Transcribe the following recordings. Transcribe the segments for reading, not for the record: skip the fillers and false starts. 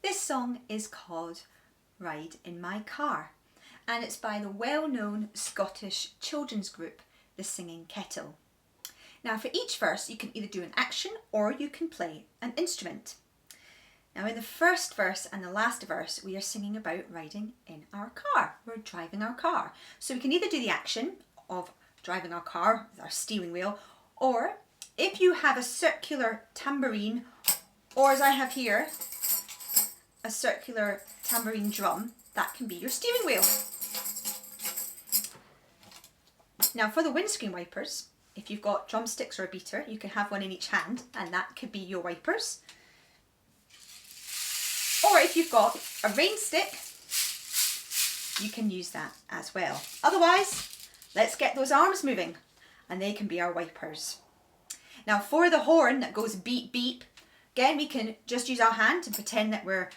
This song is called Ride in My Car, and it's by the well-known Scottish children's group, the Singing Kettle. Now for each verse you can either do an action or you can play an instrument. Now in the first verse and the last verse we are singing about riding in our car. We're driving our car. So we can either do the action of driving our car with our steering wheel, or if you have a circular tambourine, or as I have here, a circular tambourine drum, that can be your steering wheel. Now for the windscreen wipers, if you've got drumsticks or a beater, you can have one in each hand and that could be your wipers. Or if you've got a rain stick, you can use that as well. Otherwise, let's get those arms moving and they can be our wipers. Now for the horn that goes beep beep, again we can just use our hand and pretend that we're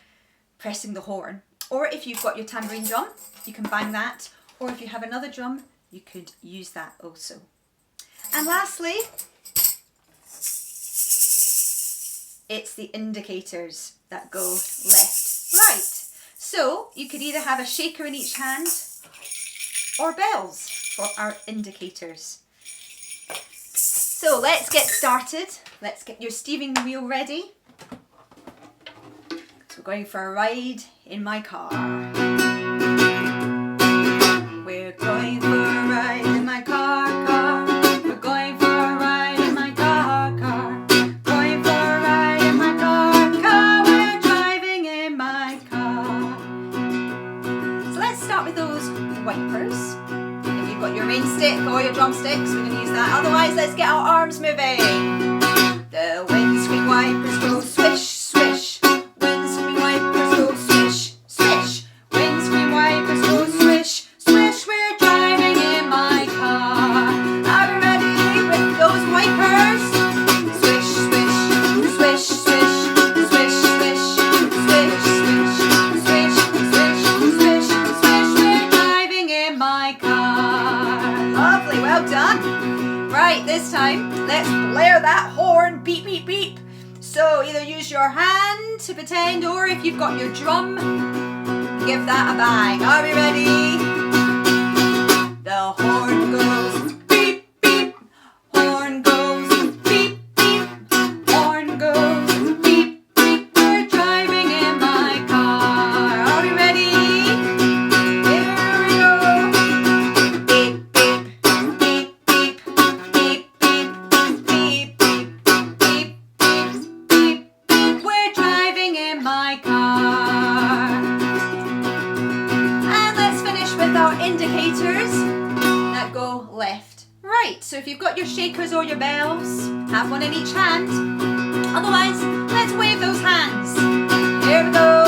pressing the horn. Or if you've got your tambourine drum, you can bang that. Or if you have another drum, you could use that also. And lastly, it's the indicators that go left, right. So you could either have a shaker in each hand or bells for our indicators. So let's get started. Let's get your steering wheel ready. So we're going for a ride in my car. We're going for a ride in my car, car. We're going for a ride in my car, car. Going for a ride in my car, car. We're driving in my car. So let's start with those wipers. If you've got your main stick or your drumsticks, we can use that. Otherwise, let's get our arms moving. The windscreen wipers go swish, swish. Windscreen wipers go swish, swish. Windscreen wipers go swish, swish. We're driving in my car. Are we ready with those wipers? Swish, swish, swish, swish, swish, swish, swish, swish, swish, swish, swish, swish. We're driving in my car. Lovely, well done. Right, this time, let's blare that horn, beep, beep, beep. So either use your hand to pretend, or if you've got your drum, give that a bang. Are we ready? The horn goes beep, beep. Horn goes beep, beep. Horn goes beep, beep. We're driving in my car. Are we ready? Here we go. Beep, beep, beep, beep, beep, beep, beep, beep, beep, beep, beep, beep. We're driving in my car. And let's finish with our indicators that go left, right. So if you've got your shakers or your bells, have one in each hand. Otherwise, let's wave those hands. Here we go.